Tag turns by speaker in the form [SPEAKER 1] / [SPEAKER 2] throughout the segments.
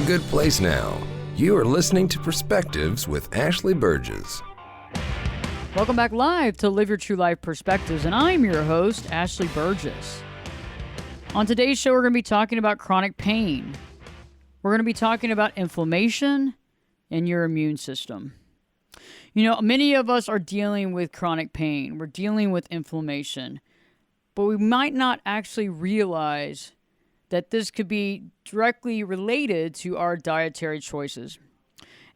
[SPEAKER 1] good place now. You are listening to Perspectives with Ashley Burgess.
[SPEAKER 2] Welcome back live to Live Your True Life Perspectives, and I'm your host, Ashley Burgess. On today's show, we're going to be talking about chronic pain. We're going to be talking about inflammation and your immune system. You know, many of us are dealing with chronic pain. We're dealing with inflammation. But we might not actually realize that this could be directly related to our dietary choices.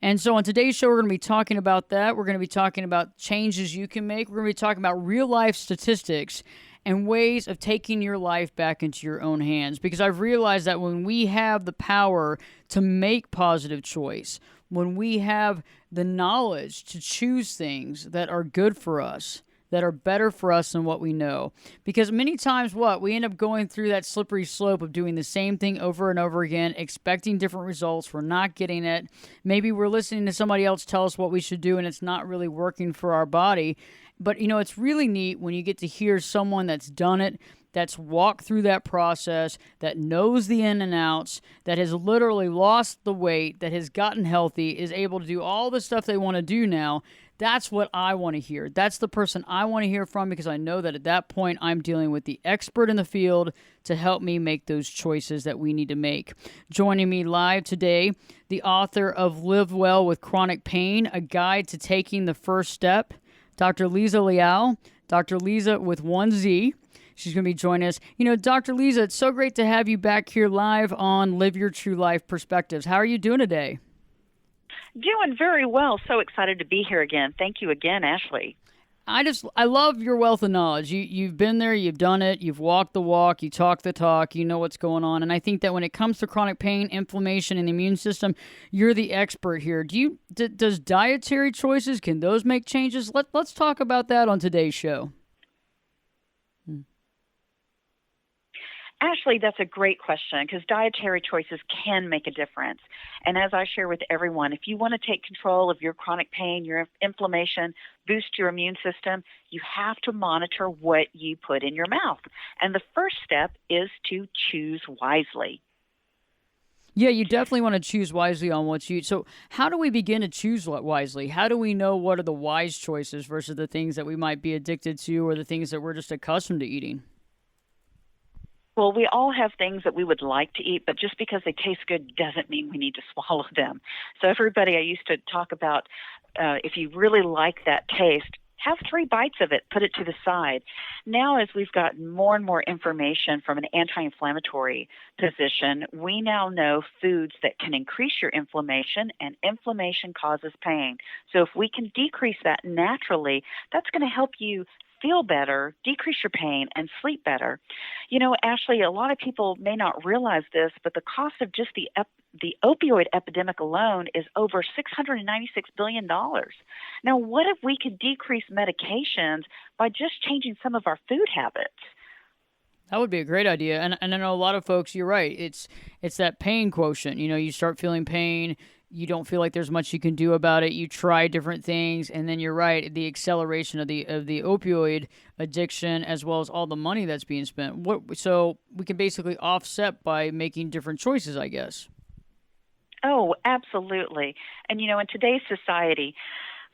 [SPEAKER 2] And so on today's show, we're going to be talking about that. We're going to be talking about changes you can make. We're going to be talking about real life statistics and ways of taking your life back into your own hands. Because I've realized that when we have the power to make positive choice, when we have the knowledge to choose things that are good for us, that are better for us than what we know. Because many times we end up going through that slippery slope of doing the same thing over and over again, expecting different results. We're not getting it. Maybe we're listening to somebody else tell us what we should do and it's not really working for our body. But, you know, it's really neat when you get to hear someone that's done it, that's walked through that process, that knows the in and outs, that has literally lost the weight, that has gotten healthy, is able to do all the stuff they want to do now. That's what I want to hear. That's the person I want to hear from, because I know that at that point I'm dealing with the expert in the field to help me make those choices that we need to make. Joining me live today, the author of Live Well with Chronic Pain, A Guide to Taking the First Step, Dr. Liza Leal, Dr. Liza with 1Z. She's going to be joining us. You know, Dr. Liza, it's so great to have you back here live on Live Your True Life Perspectives. How are you doing today?
[SPEAKER 3] Doing very well. So excited to be here again. Thank you again, Ashley.
[SPEAKER 2] I love your wealth of knowledge. You've been there, you've done it, you've walked the walk, you talk the talk, you know what's going on. And I think that when it comes to chronic pain, inflammation, and the immune system, you're the expert here. Does dietary choices, can those make changes? Let's talk about that on today's show.
[SPEAKER 3] Ashley, that's a great question, because dietary choices can make a difference. And as I share with everyone, if you want to take control of your chronic pain, your inflammation, boost your immune system, you have to monitor what you put in your mouth. And the first step is to choose wisely.
[SPEAKER 2] Yeah, you definitely want to choose wisely on what you eat. So how do we begin to choose wisely? How do we know what are the wise choices versus the things that we might be addicted to or the things that we're just accustomed to eating?
[SPEAKER 3] Well, we all have things that we would like to eat, but just because they taste good doesn't mean we need to swallow them. So everybody, I used to talk about if you really like that taste, have 3 bites of it, put it to the side. Now, as we've gotten more and more information from an anti-inflammatory position, we now know foods that can increase your inflammation, and inflammation causes pain. So if we can decrease that naturally, that's going to help you feel better, decrease your pain, and sleep better. You know, Ashley, a lot of people may not realize this, but the cost of just the opioid epidemic alone is over $696 billion. Now, what if we could decrease medications by just changing some of our food habits?
[SPEAKER 2] That would be a great idea. And I know a lot of folks, you're right, it's that pain quotient. You know, you start feeling pain, you don't feel like there's much you can do about it. You try different things, and then you're right, the acceleration of the opioid addiction, as well as all the money that's being spent. So we can basically offset by making different choices, I guess.
[SPEAKER 3] Oh, absolutely. And, you know, in today's society,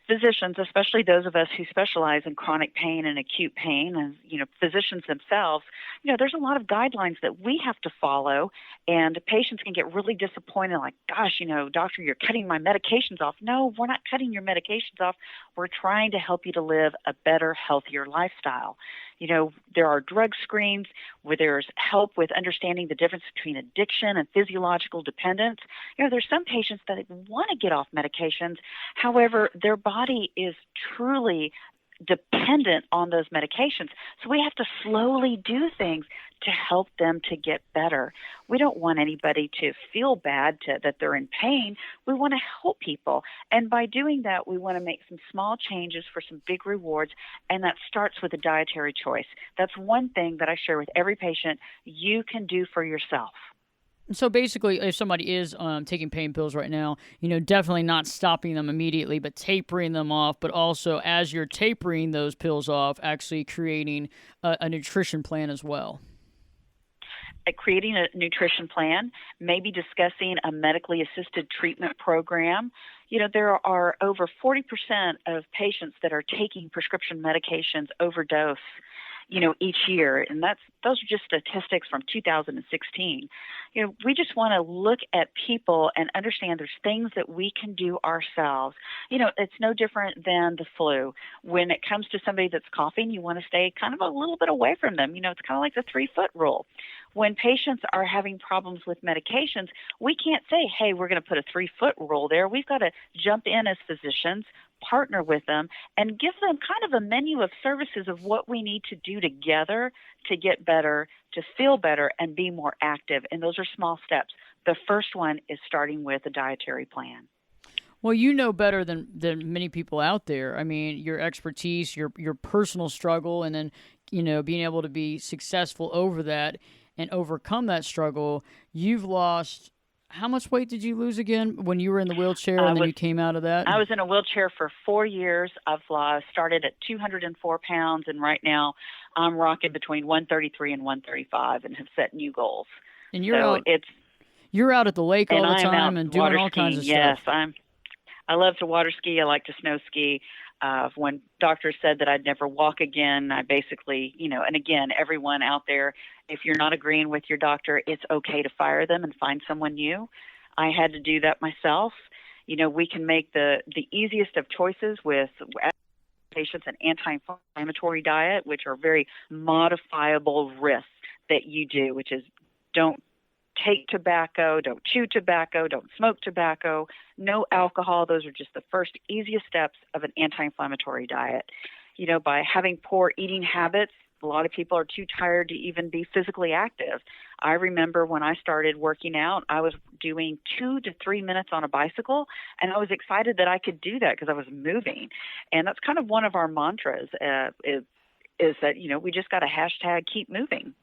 [SPEAKER 3] physicians, especially those of us who specialize in chronic pain and acute pain, and, you know, physicians themselves, you know, there's a lot of guidelines that we have to follow, and patients can get really disappointed, like, gosh, you know, doctor, you're cutting my medications off. No, we're not cutting your medications off. We're trying to help you to live a better, healthier lifestyle. You know, there are drug screens where there's help with understanding the difference between addiction and physiological dependence. You know, there's some patients that want to get off medications. However, their body is truly dependent on those medications. So we have to slowly do things to help them to get better. We don't want anybody to feel bad that they're in pain. We want to help people. And by doing that, we want to make some small changes for some big rewards, and that starts with a dietary choice. That's one thing that I share with every patient you can do for yourself.
[SPEAKER 2] So basically, if somebody is taking pain pills right now, you know, definitely not stopping them immediately, but tapering them off. But also, as you're tapering those pills off, actually creating a nutrition plan as well.
[SPEAKER 3] at creating a nutrition plan, maybe discussing a medically assisted treatment program. There are over 40% of patients that are taking prescription medications overdose, each year. And those are just statistics from 2016. We just want to look at people and understand there's things that we can do ourselves. It's no different than the flu. When it comes to somebody that's coughing, you want to stay kind of a little bit away from them. It's kind of like the 3-foot rule. When patients are having problems with medications, we can't say, hey, we're going to put a 3-foot rule there. We've got to jump in as physicians, partner with them, and give them kind of a menu of services of what we need to do together to get better, to feel better, and be more active. And those are small steps. The first one is starting with a dietary plan.
[SPEAKER 2] Well, you know better than many people out there. I mean, your expertise, your personal struggle, and then, being able to be successful over that and overcome that struggle. You've lost, how much weight did you lose again when you were in the wheelchair and then you came out of that?
[SPEAKER 3] I was in a wheelchair for 4 years. I've started at 204 pounds, and right now I'm rocking between 133 and 135 and have set new goals.
[SPEAKER 2] And you're out at the lake all the time and doing all kinds of stuff.
[SPEAKER 3] Yes, I love to water ski. I like to snow ski. When doctors said that I'd never walk again, I basically, and again, everyone out there, if you're not agreeing with your doctor, it's okay to fire them and find someone new. I had to do that myself. We can make the easiest of choices with patients an anti-inflammatory diet, which are very modifiable risks that you do, which is don't take tobacco, don't chew tobacco, don't smoke tobacco, no alcohol. Those are just the first easiest steps of an anti-inflammatory diet. By having poor eating habits, a lot of people are too tired to even be physically active. I remember when I started working out, I was doing 2 to 3 minutes on a bicycle, and I was excited that I could do that because I was moving. And that's kind of one of our mantras is that, we just got to hashtag keep moving.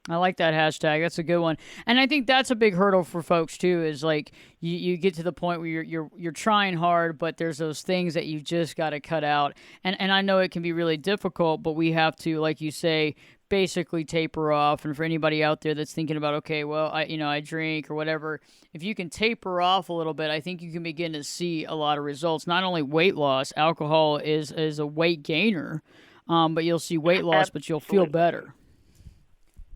[SPEAKER 2] I like that hashtag. That's a good one. And I think that's a big hurdle for folks too, is like you get to the point where you're trying hard, but there's those things that you just got to cut out. And I know it can be really difficult, but we have to, like you say, basically taper off. And for anybody out there that's thinking about, okay, well, I drink or whatever, if you can taper off a little bit, I think you can begin to see a lot of results. Not only weight loss, alcohol is a weight gainer, but you'll see weight loss, but you'll feel better.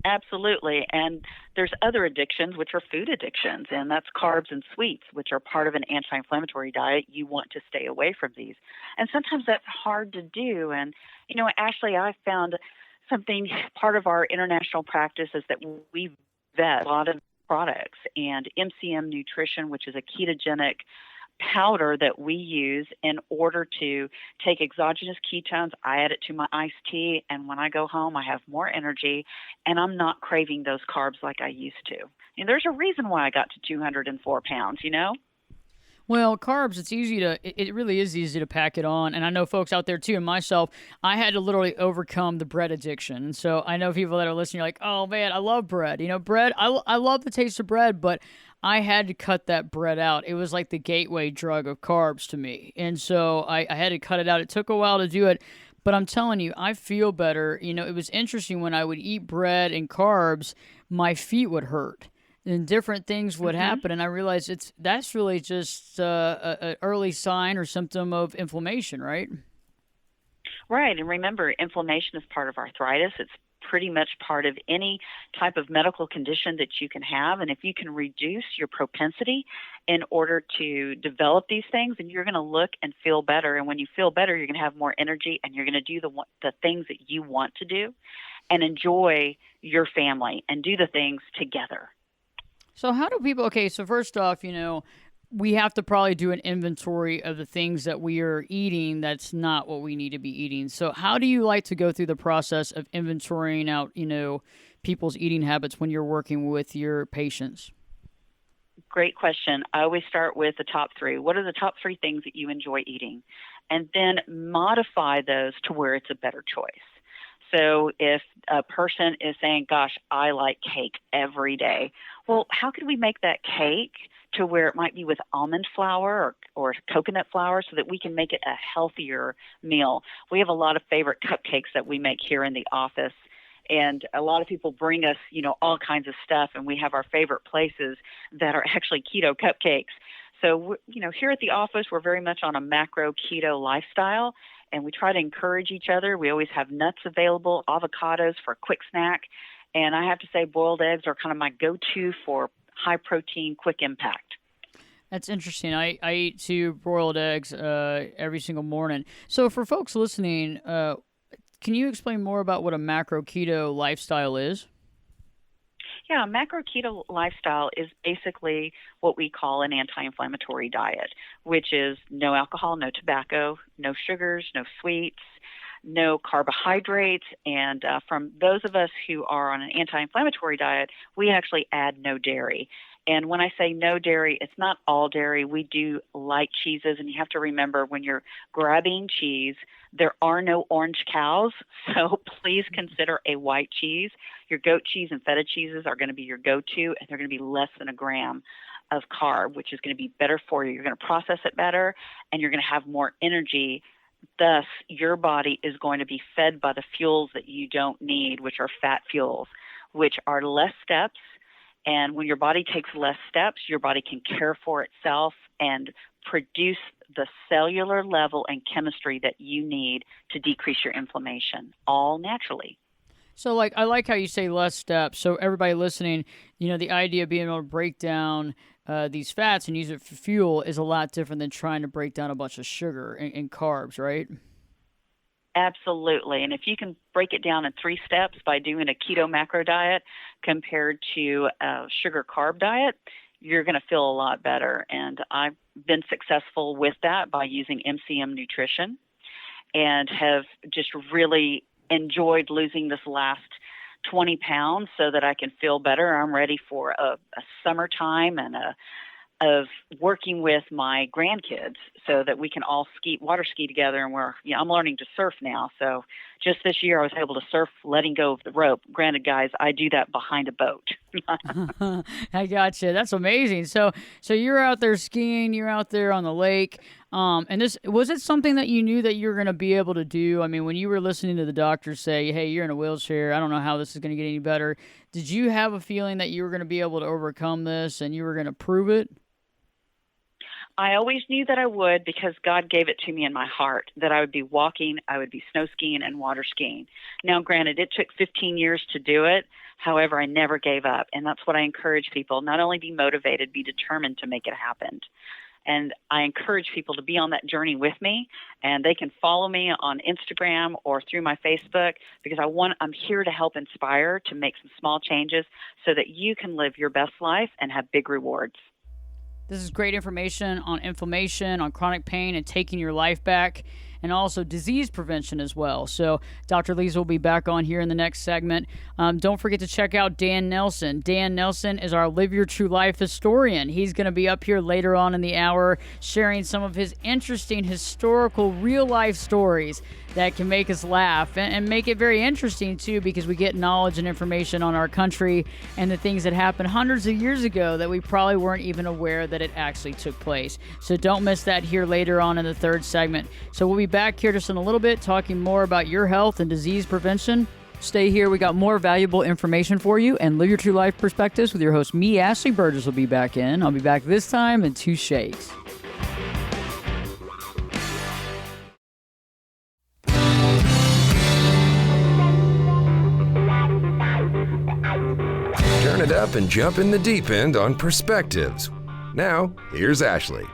[SPEAKER 3] Absolutely. And there's other addictions, which are food addictions, and that's carbs and sweets, which are part of an anti-inflammatory diet. You want to stay away from these. And sometimes that's hard to do. And, Ashley, I found something, part of our international practice is that we vet a lot of products, and MCM Nutrition, which is a ketogenic powder that we use in order to take exogenous ketones. I add it to my iced tea, and when I go home, I have more energy, and I'm not craving those carbs like I used to. And there's a reason why I got to 204 pounds,
[SPEAKER 2] Well, carbs, it really is easy to pack it on. And I know folks out there too, and myself, I had to literally overcome the bread addiction. And so I know people that are listening are like, oh man, I love bread. Bread, I love the taste of bread, but I had to cut that bread out. It was like the gateway drug of carbs to me. And so I had to cut it out. It took a while to do it, but I'm telling you, I feel better. It was interesting when I would eat bread and carbs, my feet would hurt and different things would happen. And I realized that's really just an early sign or symptom of inflammation, right?
[SPEAKER 3] Right. And remember, inflammation is part of arthritis. It's pretty much part of any type of medical condition that you can have. And if you can reduce your propensity in order to develop these things, then you're going to look and feel better. And when you feel better, you're going to have more energy, and you're going to do the things that you want to do and enjoy your family and do the things together.
[SPEAKER 2] So how do people, okay, so first off, we have to probably do an inventory of the things that we are eating that's not what we need to be eating. So how do you like to go through the process of inventorying out, people's eating habits when you're working with your patients?
[SPEAKER 3] Great question. I always start with the top 3. What are the top 3 things that you enjoy eating? And then modify those to where it's a better choice. So if a person is saying, gosh, I like cake every day, well, how could we make that cake to where it might be with almond flour or coconut flour so that we can make it a healthier meal? We have a lot of favorite cupcakes that we make here in the office, And a lot of people bring us, all kinds of stuff, and we have our favorite places that are actually keto cupcakes. So, here at the office, we're very much on a macro keto lifestyle, and we try to encourage each other. We always have nuts available, avocados for a quick snack. And I have to say, boiled eggs are kind of my go-to for high protein, quick impact.
[SPEAKER 2] That's interesting. I eat 2 broiled eggs every single morning. So for folks listening, can you explain more about what a macro keto lifestyle is?
[SPEAKER 3] Yeah, macro keto lifestyle is basically what we call an anti-inflammatory diet, which is no alcohol, no tobacco, no sugars, no sweets, no carbohydrates. And from those of us who are on an anti-inflammatory diet, we actually add no dairy. And when I say no dairy, it's not all dairy. We do light cheeses, and you have to remember when you're grabbing cheese, there are no orange cows, so please consider a white cheese. Your goat cheese and feta cheeses are going to be your go-to, and they're going to be less than a gram of carb, which is going to be better for you. You're going to process it better, and you're going to have more energy. Thus, your body is going to be fed by the fuels that you don't need, which are fat fuels, which are less steps. And when your body takes less steps, your body can care for itself and produce the cellular level and chemistry that you need to decrease your inflammation, all naturally.
[SPEAKER 2] So, I like how you say less steps. So everybody listening, the idea of being able to break down these fats and use it for fuel is a lot different than trying to break down a bunch of sugar and carbs, right?
[SPEAKER 3] Absolutely. And if you can break it down in 3 steps by doing a keto macro diet compared to a sugar carb diet, you're going to feel a lot better. And I've been successful with that by using MCM nutrition and have just really enjoyed losing this last 20 pounds so that I can feel better. I'm ready for a summertime and of working with my grandkids so that we can all water ski together. And I'm learning to surf now. So just this year I was able to surf letting go of the rope. Granted, guys, I do that behind a boat.
[SPEAKER 2] I gotcha. That's amazing. So you're out there skiing, you're out there on the lake. And was it something that you knew that you were going to be able to do? I mean, when you were listening to the doctor say, hey, you're in a wheelchair, I don't know how this is going to get any better. Did you have a feeling that you were going to be able to overcome this and you were going to prove it?
[SPEAKER 3] I always knew that I would because God gave it to me in my heart that I would be walking, I would be snow skiing and water skiing. Now, granted, it took 15 years to do it. However, I never gave up. And that's what I encourage people, not only be motivated, be determined to make it happen. And I encourage people to be on that journey with me, and they can follow me on Instagram or through my Facebook because I'm here to help inspire, to make some small changes so that you can live your best life and have big rewards.
[SPEAKER 2] This is great information on inflammation, on chronic pain, and taking your life back, and also disease prevention as well. So Dr. Liza will be back on here in the next segment. Don't forget to check out Dan Nelson. Dan Nelson is our Live Your True Life historian. He's going to be up here later on in the hour sharing some of his interesting historical real-life stories that can make us laugh and make it very interesting, too, because we get knowledge and information on our country and the things that happened hundreds of years ago that we probably weren't even aware that it actually took place. So don't miss that here later on in the third segment. So we'll be back here just in a little bit talking more about your health and disease prevention. Stay here. We got more valuable information for you and Live Your True Life Perspectives with your host, me, Ashley Burgess, will be back in. I'll be back this time in 2 shakes.
[SPEAKER 1] Turn it up and jump in the deep end on Perspectives. Now, here's Ashley.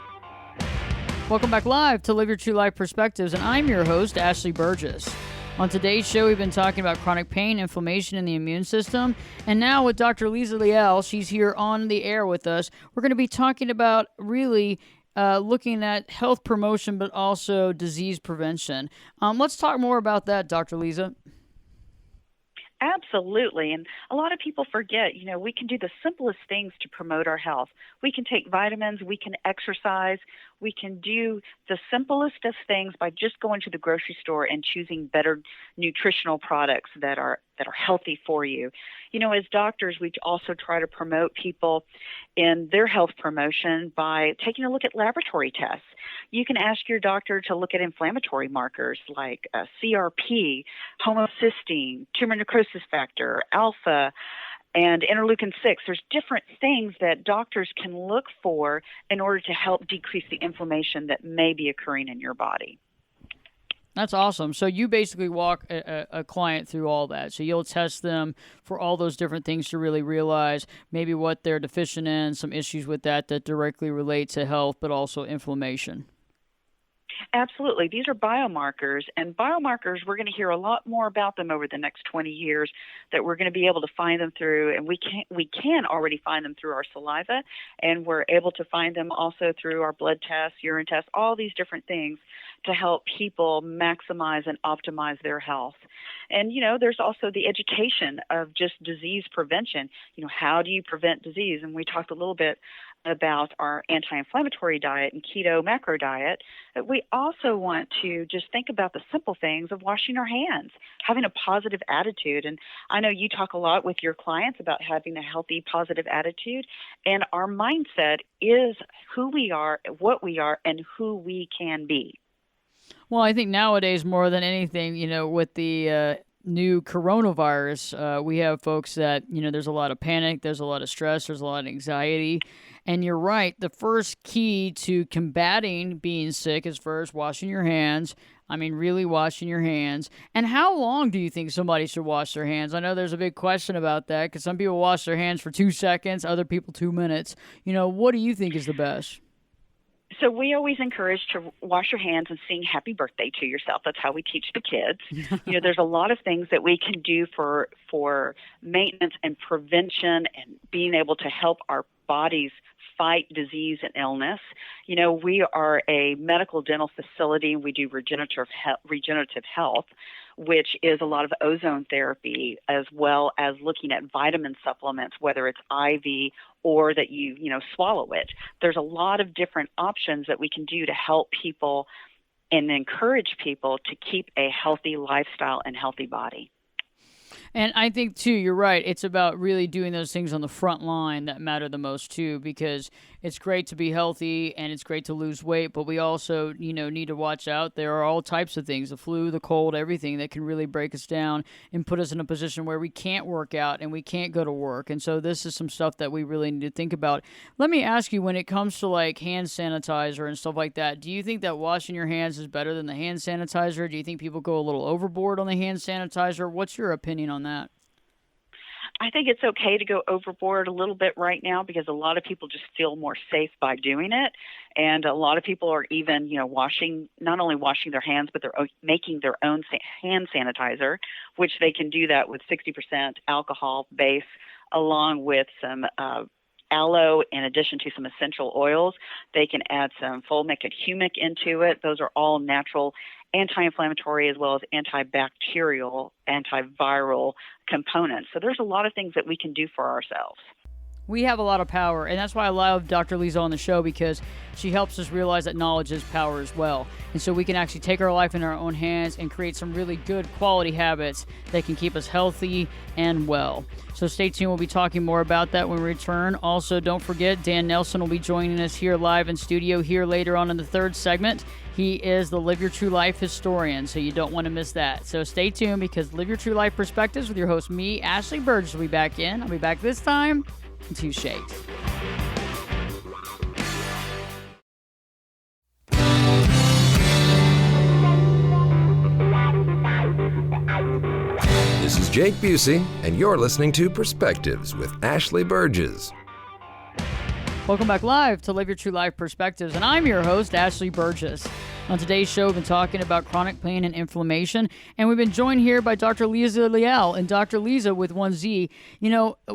[SPEAKER 2] Welcome back live to Live Your True Life Perspectives, and I'm your host, Ashley Burgess. On today's show, we've been talking about chronic pain, inflammation in the immune system, and now with Dr. Liza Leal, she's here on the air with us. We're going to be talking about really looking at health promotion, but also disease prevention. Let's talk more about that, Dr. Liza.
[SPEAKER 3] Absolutely. And a lot of people forget, we can do the simplest things to promote our health. We can take vitamins, we can exercise, we can do the simplest of things by just going to the grocery store and choosing better nutritional products that are healthy for you. As doctors, we also try to promote people in their health promotion by taking a look at laboratory tests. You can ask your doctor to look at inflammatory markers like CRP, homocysteine, tumor necrosis factor, alpha, and interleukin-6. There's different things that doctors can look for in order to help decrease the inflammation that may be occurring in your body.
[SPEAKER 2] That's awesome. So you basically walk a client through all that. So you'll test them for all those different things to really realize maybe what they're deficient in, some issues with that directly relate to health, but also inflammation.
[SPEAKER 3] Absolutely. These are biomarkers, and biomarkers, we're going to hear a lot more about them over the next 20 years, that we're going to be able to find them through, and we can already find them through our saliva, and we're able to find them also through our blood tests, urine tests, all these different things to help people maximize and optimize their health. And, there's also the education of just disease prevention. How do you prevent disease? And we talked a little bit about our anti-inflammatory diet and keto macro diet. But we also want to just think about the simple things of washing our hands, having a positive attitude. And I know you talk a lot with your clients about having a healthy, positive attitude. And our mindset is who we are, what we are, and who we can be.
[SPEAKER 2] Well, I think nowadays more than anything, with the new coronavirus, we have folks that, there's a lot of panic, there's a lot of stress, there's a lot of anxiety. And you're right, the first key to combating being sick is first washing your hands. I mean, really washing your hands. And how long do you think somebody should wash their hands? I know there's a big question about that because some people wash their hands for 2 seconds, other people 2 minutes. What do you think is the best?
[SPEAKER 3] So we always encourage to wash your hands and sing happy birthday to yourself. That's how we teach the kids. There's a lot of things that we can do for maintenance and prevention and being able to help our bodies fight disease and illness. We are a medical dental facility. We do regenerative health, which is a lot of ozone therapy, as well as looking at vitamin supplements, whether it's IV or that you swallow it. There's a lot of different options that we can do to help people and encourage people to keep a healthy lifestyle and healthy body.
[SPEAKER 2] And I think, too, you're right. It's about really doing those things on the front line that matter the most, too, because it's great to be healthy and it's great to lose weight, but we also, need to watch out. There are all types of things, the flu, the cold, everything that can really break us down and put us in a position where we can't work out and we can't go to work. And so this is some stuff that we really need to think about. Let me ask you, when it comes to like hand sanitizer and stuff like that, do you think that washing your hands is better than the hand sanitizer? Do you think people go a little overboard on the hand sanitizer? What's your opinion on that?
[SPEAKER 3] I think it's okay to go overboard a little bit right now because a lot of people just feel more safe by doing it. And a lot of people are even, not only washing their hands, but they're making their own hand sanitizer, which they can do that with 60% alcohol base along with some aloe in addition to some essential oils. They can add some fulvic and humic into it. Those are all natural anti-inflammatory as well as antibacterial, antiviral components. So there's a lot of things that we can do for ourselves.
[SPEAKER 2] We have a lot of power, and that's why I love Dr. Liza on the show, because she helps us realize that knowledge is power as well. And so we can actually take our life in our own hands and create some really good quality habits that can keep us healthy and well. So stay tuned. We'll be talking more about that when we return. Also, don't forget, Dan Nelson will be joining us here live in studio here later on in the third segment. He is the Live Your True Life Historian, so you don't want to miss that. So stay tuned, because Live Your True Life Perspectives with your host, me, Ashley Burgess, will be back in. I'll be back this time in 2 shakes.
[SPEAKER 1] This is Jake Busey, and you're listening to Perspectives with Ashley Burgess.
[SPEAKER 2] Welcome back live to Live Your True Life Perspectives, and I'm your host, Ashley Burgess. On today's show, we've been talking about chronic pain and inflammation, and we've been joined here by Dr. Liza Leal, and Dr. Liza with 1Z.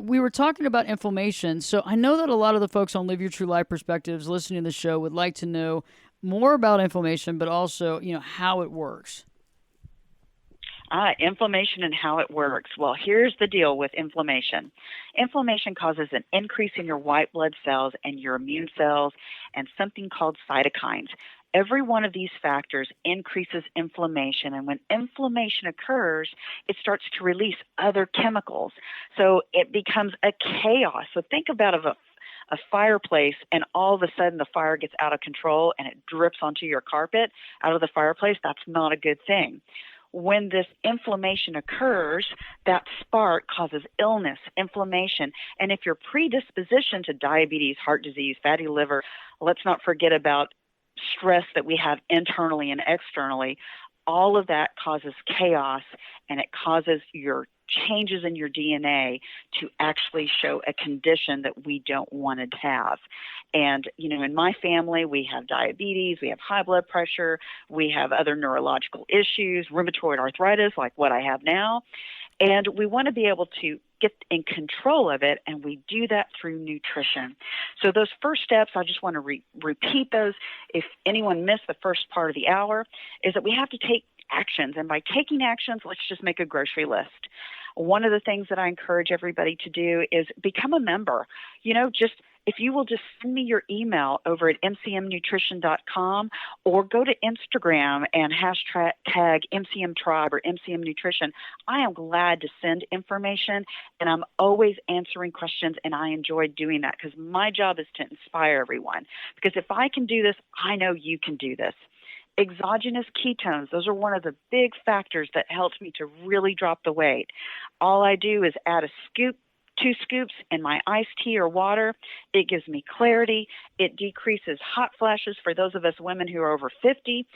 [SPEAKER 2] We were talking about inflammation, so I know that a lot of the folks on Live Your True Life Perspectives listening to the show would like to know more about inflammation, but also, how it works.
[SPEAKER 3] Inflammation and how it works. Well, here's the deal with inflammation. Inflammation causes an increase in your white blood cells and your immune cells and something called cytokines. Every one of these factors increases inflammation, and when inflammation occurs, it starts to release other chemicals. So it becomes a chaos. So think about a fireplace, and all of a sudden the fire gets out of control and it drips onto your carpet out of the fireplace. That's not a good thing. When this inflammation occurs, that spark causes illness, inflammation. And if you're predispositioned to diabetes, heart disease, fatty liver, let's not forget about stress that we have internally and externally. All of that causes chaos, and it causes your changes in your DNA to actually show a condition that we don't want to have. And, in my family, we have diabetes, we have high blood pressure, we have other neurological issues, rheumatoid arthritis, like what I have now. And we want to be able to get in control of it, and we do that through nutrition. So those first steps, I just want to repeat those. If anyone missed the first part of the hour, is that we have to take actions. And by taking actions, let's just make a grocery list. One of the things that I encourage everybody to do is become a member. If you will just send me your email over at mcmnutrition.com, or go to Instagram and hashtag MCMTribe or MCM Nutrition, I am glad to send information, and I'm always answering questions, and I enjoy doing that because my job is to inspire everyone. Because if I can do this, I know you can do this. Exogenous ketones, those are one of the big factors that helps me to really drop the weight. All I do is add a scoop, 2 scoops in my iced tea or water. It gives me clarity. It decreases hot flashes for those of us women who are over 50,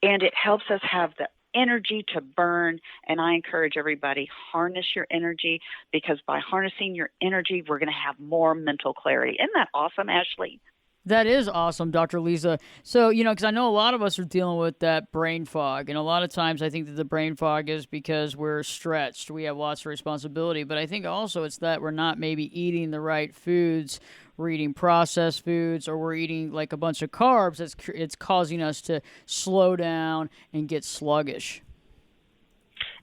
[SPEAKER 3] and it helps us have the energy to burn. And I encourage everybody, harness your energy, because by harnessing your energy, we're going to have more mental clarity. Isn't that awesome, Ashley?
[SPEAKER 2] That is awesome, Dr. Liza. So, because I know a lot of us are dealing with that brain fog. And a lot of times I think that the brain fog is because we're stretched. We have lots of responsibility. But I think also it's that we're not maybe eating the right foods. We're eating processed foods, or we're eating like a bunch of carbs. It's causing us to slow down and get sluggish.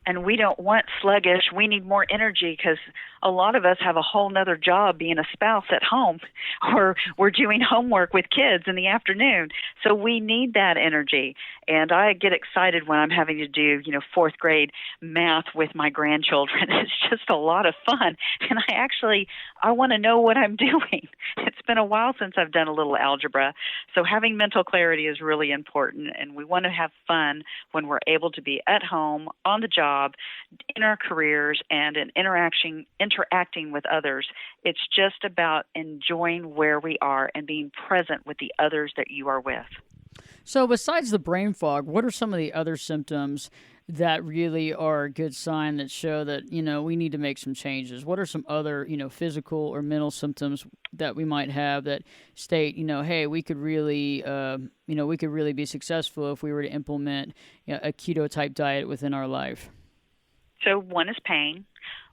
[SPEAKER 3] And we don't want sluggish. We need more energy, because a lot of us have a whole nother job being a spouse at home, or we're doing homework with kids in the afternoon. So we need that energy. And I get excited when I'm having to do, 4th grade math with my grandchildren. It's just a lot of fun. And I want to know what I'm doing. It's been a while since I've done a little algebra. So having mental clarity is really important. And we want to have fun when we're able to be at home, on the job, in our careers, and in interacting with others. It's just about enjoying where we are and being present with the others that you are with.
[SPEAKER 2] So besides the brain fog, what are some of the other symptoms that really are a good sign that show that, we need to make some changes? What are some other, physical or mental symptoms that we might have that state, hey, we could really, be successful if we were to implement a keto type diet within our life?
[SPEAKER 3] So one is pain.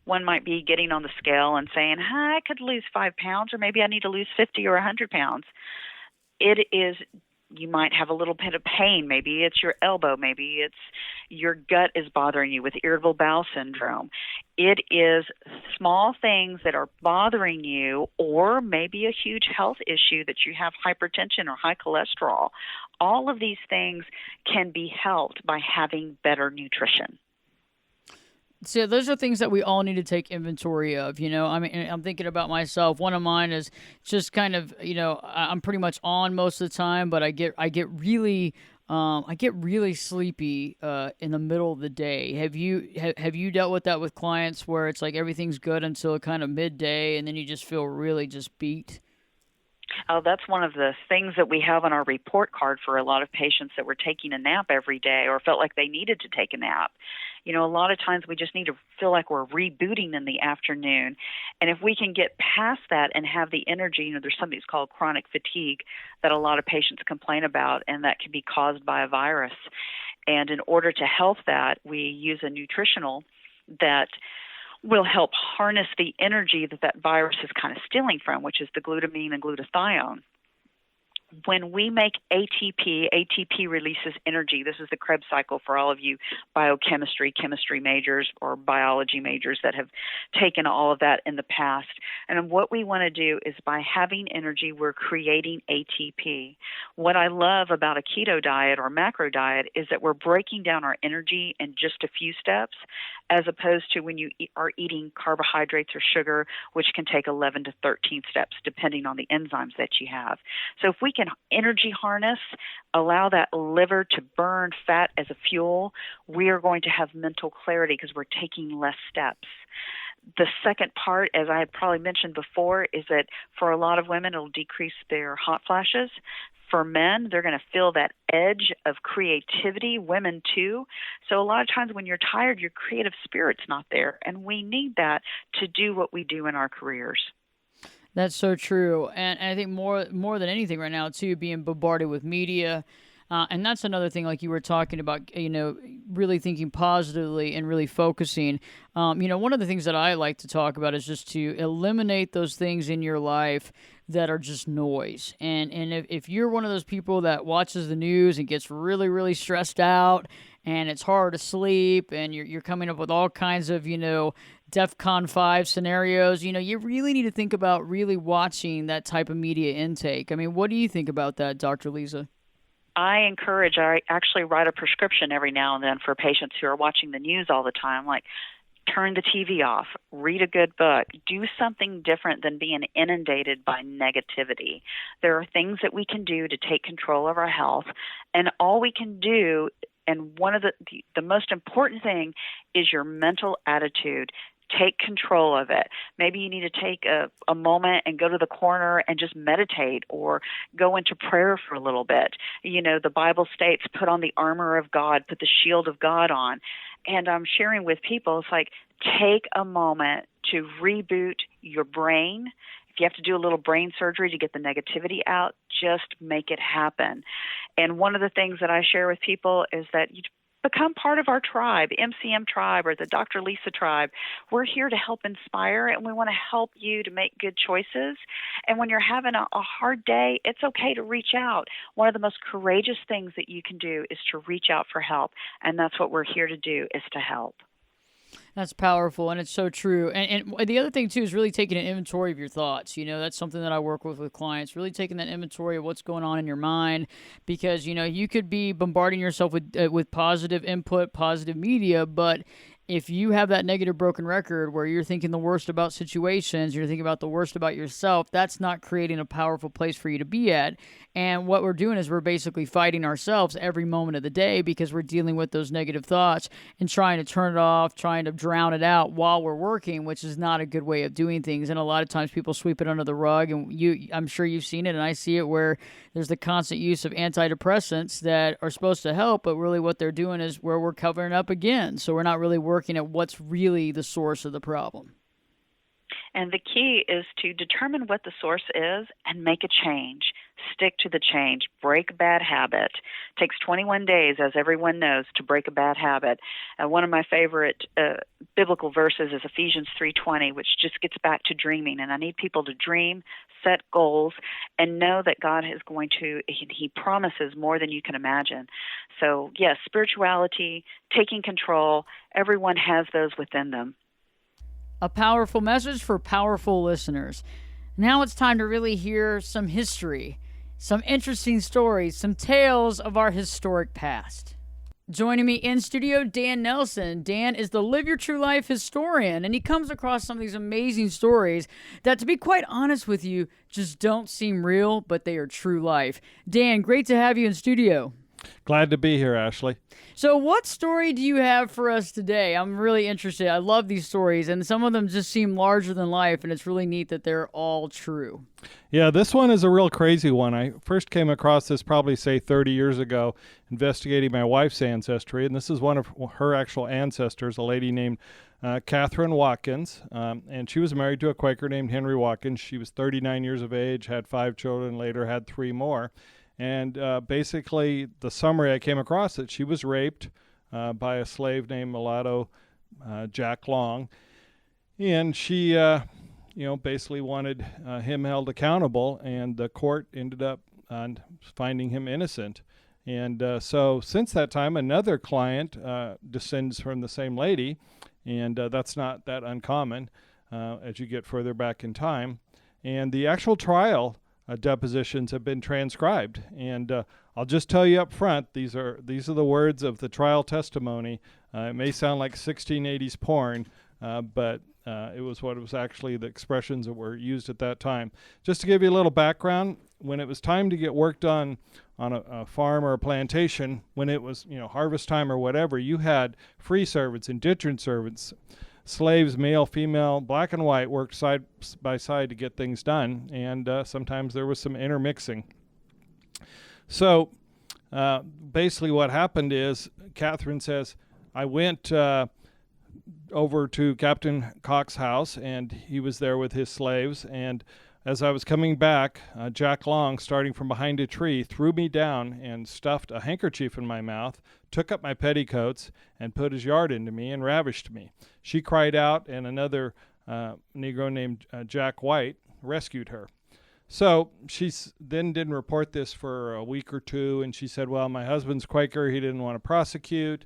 [SPEAKER 3] One might be getting on the scale and saying, I could lose 5 pounds, or maybe I need to lose 50 or 100 pounds. You might have a little bit of pain. Maybe it's your elbow. Maybe it's your gut is bothering you with irritable bowel syndrome. It is small things that are bothering you, or maybe a huge health issue that you have hypertension or high cholesterol. All of these things can be helped by having better nutrition.
[SPEAKER 2] So those are things that we all need to take inventory of, I'm thinking about myself. One of mine is just kind of, I'm pretty much on most of the time, but I get really sleepy in the middle of the day. Have you dealt with that with clients where it's like everything's good until kind of midday, and then you just feel really just beat?
[SPEAKER 3] Oh, that's one of the things that we have on our report card for a lot of patients that were taking a nap every day, or felt like they needed to take a nap. A lot of times we just need to feel like we're rebooting in the afternoon. And if we can get past that and have the energy, there's something that's called chronic fatigue that a lot of patients complain about, and that can be caused by a virus. And in order to help that, we use a nutritional that will help harness the energy that virus is kind of stealing from, which is the glutamine and glutathione. when we make ATP releases energy. This is the Krebs cycle for all of you biochemistry, chemistry majors, or biology majors that have taken all of that in the past. And what we want to do is by having energy, we're creating ATP. What I love about a keto diet or macro diet is that we're breaking down our energy in just a few steps, as opposed to when you are eating carbohydrates or sugar, which can take 11 to 13 steps, depending on the enzymes that you have. So if we can energy harness, allow that liver to burn fat as a fuel, we are going to have mental clarity because we're taking less steps. The second part, as I had probably mentioned before, is that for a lot of women, it'll decrease their hot flashes. For men, they're going to feel that edge of creativity, women too. So a lot of times when you're tired, your creative spirit's not there, and we need that to do what we do in our careers.
[SPEAKER 2] That's so true. And I think more than anything right now, too, being bombarded with media. And that's another thing, like you were talking about, really thinking positively and really focusing. One of the things that I like to talk about is just to eliminate those things in your life that are just noise. And if you're one of those people that watches the news and gets really, really stressed out and it's hard to sleep and you're coming up with all kinds of, DEFCON 5 scenarios, you really need to think about really watching that type of media intake. I mean, what do you think about that, Dr. Liza?
[SPEAKER 3] I actually write a prescription every now and then for patients who are watching the news all the time, like turn the TV off, read a good book, do something different than being inundated by negativity. There are things that we can do to take control of our health, and all we can do, and one of the most important thing is your mental attitude. Take control of it. Maybe you need to take a moment and go to the corner and just meditate or go into prayer for a little bit. The Bible states, put on the armor of God, put the shield of God on. And I'm sharing with people, it's like, take a moment to reboot your brain. If you have to do a little brain surgery to get the negativity out, just make it happen. And one of the things that I share with people is that you become part of our tribe, MCM tribe or the Dr. Lisa tribe. We're here to help inspire, and we want to help you to make good choices. And when you're having a hard day, it's okay to reach out. One of the most courageous things that you can do is to reach out for help, and that's what we're here to do, is to help.
[SPEAKER 2] That's powerful, and it's so true. And the other thing, too, is really taking an inventory of your thoughts. That's something that I work with clients, really taking that inventory of what's going on in your mind, because, you could be bombarding yourself with positive input, positive media, but if you have that negative broken record where you're thinking the worst about situations, you're thinking about the worst about yourself, that's not creating a powerful place for you to be at. And what we're doing is we're basically fighting ourselves every moment of the day because we're dealing with those negative thoughts and trying to turn it off, trying to drown it out while we're working, which is not a good way of doing things. And a lot of times people sweep it under the rug, and I'm sure you've seen it, and I see it, where there's the constant use of antidepressants that are supposed to help, but really what they're doing is where we're covering up again. So we're not really working at what's really the source of the problem.
[SPEAKER 3] And the key is to determine what the source is and make a change. Stick to the change. Break a bad habit. It takes 21 days, as everyone knows, to break a bad habit. One of my favorite biblical verses is Ephesians 3:20, which just gets back to dreaming. And I need people to dream, set goals, and know that God is going to, He promises more than you can imagine. So, yes, spirituality, taking control, everyone has those within them.
[SPEAKER 2] A powerful message for powerful listeners. Now it's time to really hear some history, some interesting stories, some tales of our historic past. Joining me in studio, Dan Nelson. Dan is the Live Your True Life Historian, and he comes across some of these amazing stories that, to be quite honest with you, just don't seem real, but they are true life. Dan, great to have you in studio.
[SPEAKER 4] Glad to be here, Ashley.
[SPEAKER 2] So what story do you have for us today? I'm really interested. I love these stories, and some of them just seem larger than life, and it's really neat that they're all true.
[SPEAKER 4] Yeah, this one is a real crazy one. I first came across this probably, 30 years ago, investigating my wife's ancestry, and this is one of her actual ancestors, a lady named Catherine Watkins, and she was married to a Quaker named Henry Watkins. She was 39 years of age, had 5 children, later had 3 more. And basically, the summary I came across that she was raped by a slave named mulatto Jack Long, and she, basically wanted him held accountable. And the court ended up on finding him innocent. And so since that time, another client descends from the same lady, and that's not that uncommon as you get further back in time. And the actual trial depositions have been transcribed. And I'll just tell you up front, these are the words of the trial testimony. It may sound like 1680s porn, but it was what it was actually the expressions that were used at that time. Just to give you a little background, when it was time to get work done on a farm or a plantation, when it was harvest time or whatever, you had free servants, indentured servants, slaves, male, female, black and white, worked side by side to get things done, and sometimes there was some intermixing. So basically what happened is Catherine says, I went over to Captain Cox's house, and he was there with his slaves, and as I was coming back, Jack Long, starting from behind a tree, threw me down and stuffed a handkerchief in my mouth, took up my petticoats, and put his yard into me and ravished me. She cried out, and another Negro named Jack White rescued her. So she then didn't report this for a week or two, and she said, well, my husband's Quaker, he didn't want to prosecute,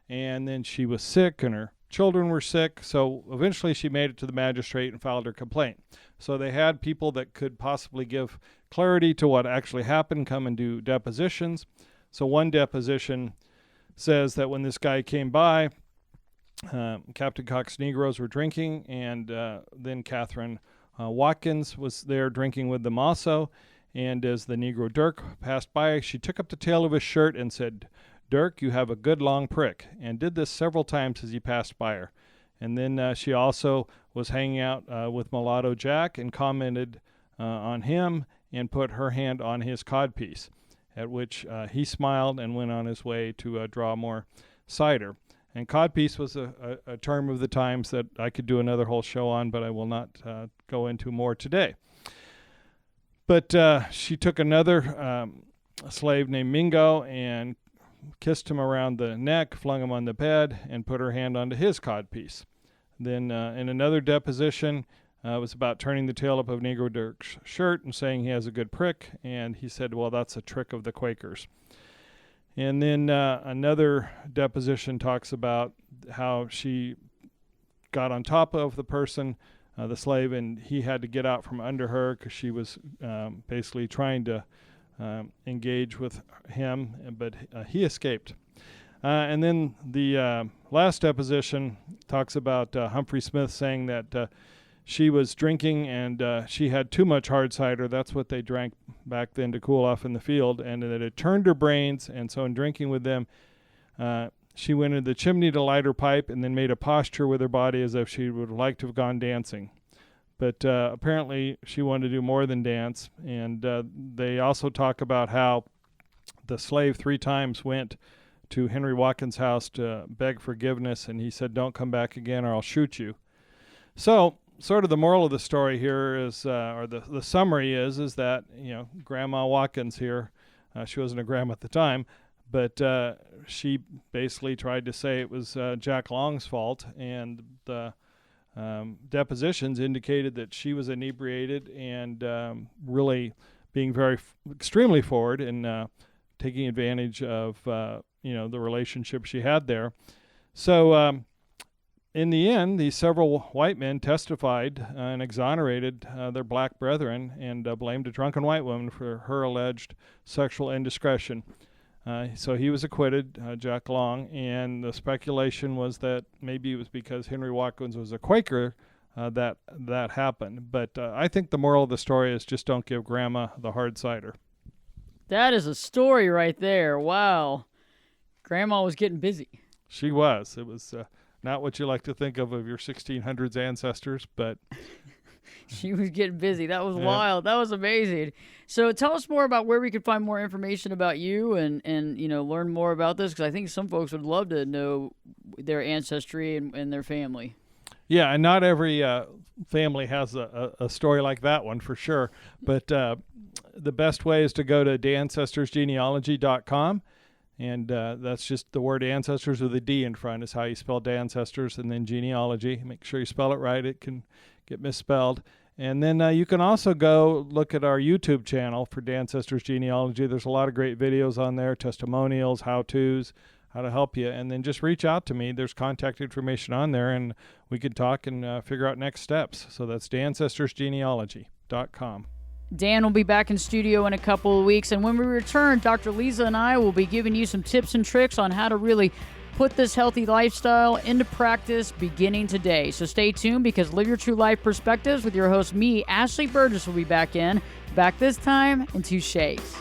[SPEAKER 4] and then she was sick, and her children were sick, so eventually she made it to the magistrate and filed her complaint. So they had people that could possibly give clarity to what actually happened come and do depositions. So one deposition says that when this guy came by, Captain Cox's Negroes were drinking, and then Catherine Watkins was there drinking with them also. And as the Negro Dirk passed by, she took up the tail of his shirt and said, Dirk, you have a good long prick, and did this several times as he passed by her. And then she also was hanging out with Mulatto Jack and commented on him and put her hand on his codpiece, at which he smiled and went on his way to draw more cider. And codpiece was a term of the times that I could do another whole show on, but I will not go into more today. But she took another slave named Mingo and kissed him around the neck, flung him on the bed, and put her hand onto his codpiece. Then in another deposition, it was about turning the tail up of Negro Dirk's shirt and saying he has a good prick, and he said, well, that's a trick of the Quakers. And then another deposition talks about how she got on top of the person, the slave, and he had to get out from under her because she was basically trying to engage with him, but he escaped. And then the last deposition talks about Humphrey Smith saying that she was drinking and she had too much hard cider. That's what they drank back then to cool off in the field, and that it turned her brains, and so in drinking with them, she went into the chimney to light her pipe and then made a posture with her body as if she would like to have gone dancing. But apparently she wanted to do more than dance. And they also talk about how the slave 3 times went to Henry Watkins' house to beg forgiveness, and he said, don't come back again or I'll shoot you. So sort of the moral of the story here is, or the summary is that, Grandma Watkins here, she wasn't a grandma at the time, but she basically tried to say it was Jack Long's fault, and the depositions indicated that she was inebriated and really being extremely forward in taking advantage of the relationship she had there. So in the end, these several white men testified and exonerated their black brethren and blamed a drunken white woman for her alleged sexual indiscretion. So he was acquitted, Jack Long, and the speculation was that maybe it was because Henry Watkins was a Quaker that happened. But I think the moral of the story is just don't give Grandma the hard cider.
[SPEAKER 2] That is a story right there. Wow. Grandma was getting busy.
[SPEAKER 4] She was. It was not what you like to think of your 1600s ancestors, but...
[SPEAKER 2] She was getting busy. That was wild. That was amazing. So tell us more about where we could find more information about you and learn more about this, because I think some folks would love to know their ancestry and their family. Yeah,
[SPEAKER 4] and not every family has a story like that one for sure. But the best way is to go to theancestorsgenealogy.com, And that's just the word ancestors with a D in front is how you spell ancestors, and then genealogy. Make sure you spell it right. It can get misspelled. And then you can also go look at our YouTube channel for Ancestors Genealogy. There's a lot of great videos on there, testimonials, how-tos, how to help you. And then just reach out to me. There's contact information on there, and we can talk and figure out next steps. So that's ancestorsgenealogy.com.
[SPEAKER 2] Dan will be back in studio in a couple of weeks, and when we return, Dr. Liza and I will be giving you some tips and tricks on how to really put this healthy lifestyle into practice beginning today. So stay tuned, because Live Your True Life Perspectives with your host, me, Ashley Burgess, will be back this time in 2 shakes.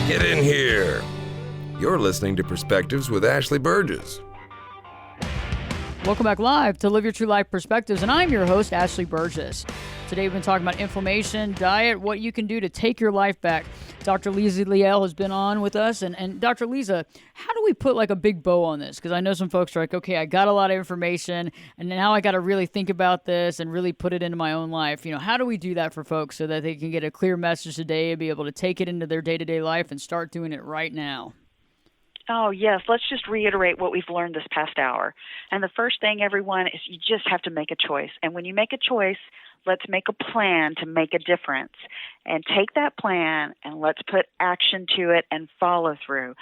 [SPEAKER 1] Get in here. You're listening to Perspectives with Ashley Burgess.
[SPEAKER 2] Welcome back live to Live Your True Life Perspectives, and I'm your host, Ashley Burgess. Today we've been talking about inflammation, diet, what you can do to take your life back. Dr. Liza Leal has been on with us, and Dr. Liza, how do we put like a big bow on this? Because I know some folks are like, okay, I got a lot of information, and now I got to really think about this and really put it into my own life. How do we do that for folks so that they can get a clear message today and be able to take it into their day-to-day life and start doing it right now?
[SPEAKER 3] Oh, yes. Let's just reiterate what we've learned this past hour. And the first thing, everyone, is you just have to make a choice. And when you make a choice, let's make a plan to make a difference. And take that plan and let's put action to it and follow through.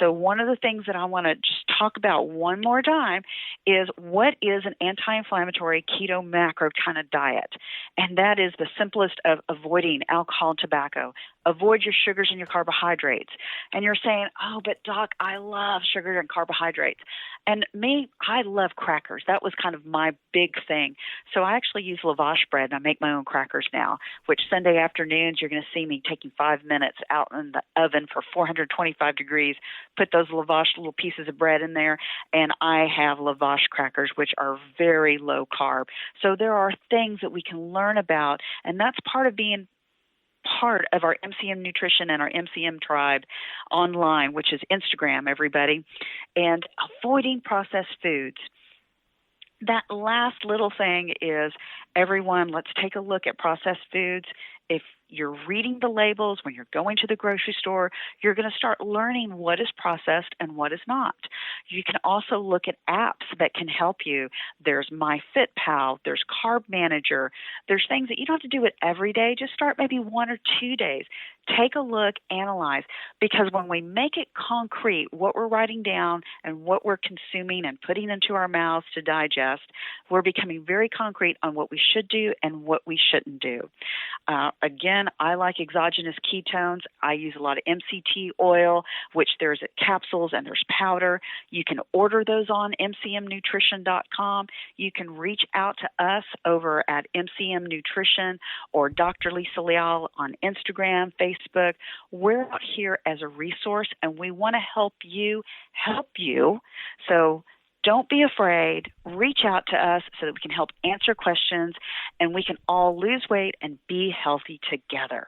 [SPEAKER 3] So one of the things that I want to just talk about one more time is what is an anti-inflammatory keto macro kind of diet. And that is the simplest of avoiding alcohol and tobacco. Avoid your sugars and your carbohydrates. And you're saying, oh, but Doc, I love sugar and carbohydrates. And me, I love crackers. That was kind of my big thing. So I actually use lavash bread, and I make my own crackers now, which Sunday afternoons you're going to see me taking 5 minutes out in the oven for 425 degrees, put those lavash little pieces of bread in there, and I have lavash crackers, which are very low carb. So there are things that we can learn about, and that's part of being part of our MCM Nutrition and our MCM Tribe online, which is Instagram, everybody, and avoiding processed foods. That last little thing is, everyone, let's take a look at processed foods. If you're reading the labels when you're going to the grocery store, you're going to start learning what is processed and what is not. You can also look at apps that can help you. There's MyFitPal, there's Carb Manager. There's things that you don't have to do it every day. Just start maybe 1 or 2 days. Take a look, analyze, because when we make it concrete, what we're writing down and what we're consuming and putting into our mouths to digest, we're becoming very concrete on what we should do and what we shouldn't do. Again, I like exogenous ketones. I use a lot of MCT oil, which there's capsules and there's powder. You can order those on mcmnutrition.com. You can reach out to us over at MCM Nutrition or Dr. Liza Leal on Instagram, Facebook. We're out here as a resource, and we want to help you. So don't be afraid. Reach out to us so that we can help answer questions, and we can all lose weight and be healthy together.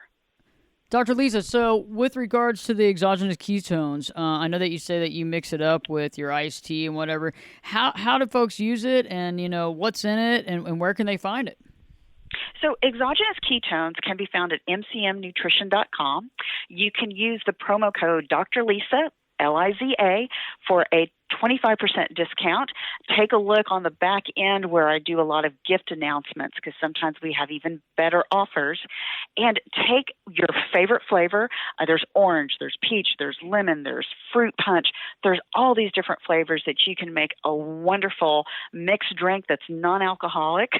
[SPEAKER 2] Dr. Liza, so with regards to the exogenous ketones, I know that you say that you mix it up with your iced tea and whatever. How do folks use it, and what's in it, and where can they find it?
[SPEAKER 3] So exogenous ketones can be found at mcmnutrition.com. You can use the promo code Dr. Liza, Liza, for a 25% discount. Take a look on the back end where I do a lot of gift announcements, because sometimes we have even better offers. And take your favorite flavor. There's orange, there's peach, there's lemon, there's fruit punch. There's all these different flavors that you can make a wonderful mixed drink that's non-alcoholic.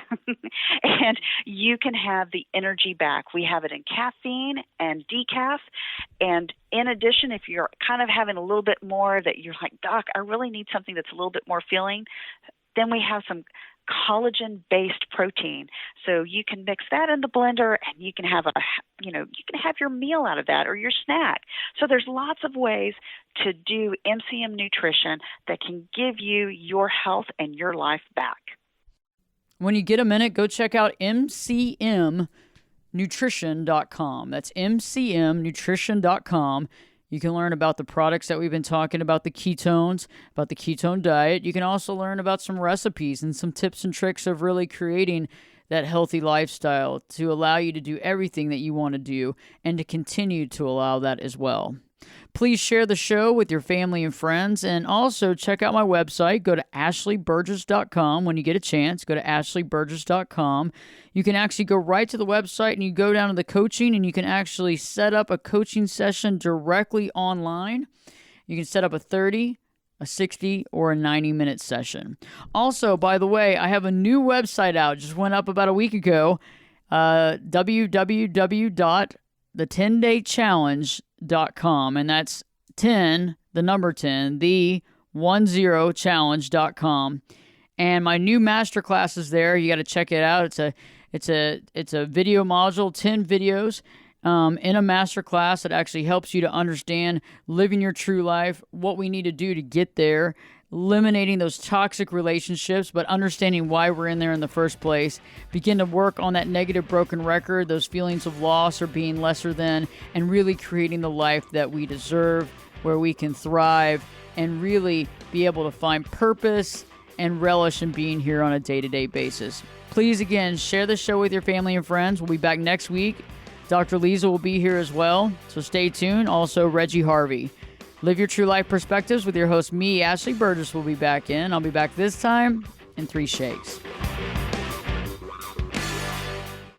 [SPEAKER 3] And you can have the energy back. We have it in caffeine and decaf. And in addition, if you're kind of having a little bit more that you're like, Doc, I really need something that's a little bit more filling, then we have some collagen-based protein. So you can mix that in the blender, and you can have you can have your meal out of that or your snack. So there's lots of ways to do MCM nutrition that can give you your health and your life back.
[SPEAKER 2] When you get a minute, go check out mcmnutrition.com. That's mcmnutrition.com. You can learn about the products that we've been talking about, the ketones, about the ketone diet. You can also learn about some recipes and some tips and tricks of really creating that healthy lifestyle to allow you to do everything that you want to do and to continue to allow that as well. Please share the show with your family and friends, and also check out my website. Go to ashleyburgess.com when you get a chance. Go to ashleyburgess.com. You can actually go right to the website and you go down to the coaching, and you can actually set up a coaching session directly online. You can set up a 30, a 60, or a 90-minute session. Also, by the way, I have a new website out. Just went up about a week ago, www.the10daychallenge.com, and that's 10, the number 10, the 10challenge.com. And my new masterclass is there. You got to check it out. It's a video module, 10 videos in a masterclass that actually helps you to understand living your true life, what we need to do to get there, eliminating those toxic relationships, but understanding why we're in there in the first place. Begin to work on that negative broken record, those feelings of loss or being lesser than, and really creating the life that we deserve, where we can thrive and really be able to find purpose and relish in being here on a day-to-day basis. Please, again, share the show with your family and friends. We'll be back next week. Dr. Liza will be here as well, so stay tuned. Also, Reggie Harvey. Live Your True Life Perspectives with your host, me, Ashley Burgess, will be back in. I'll be back this time in 3 shakes.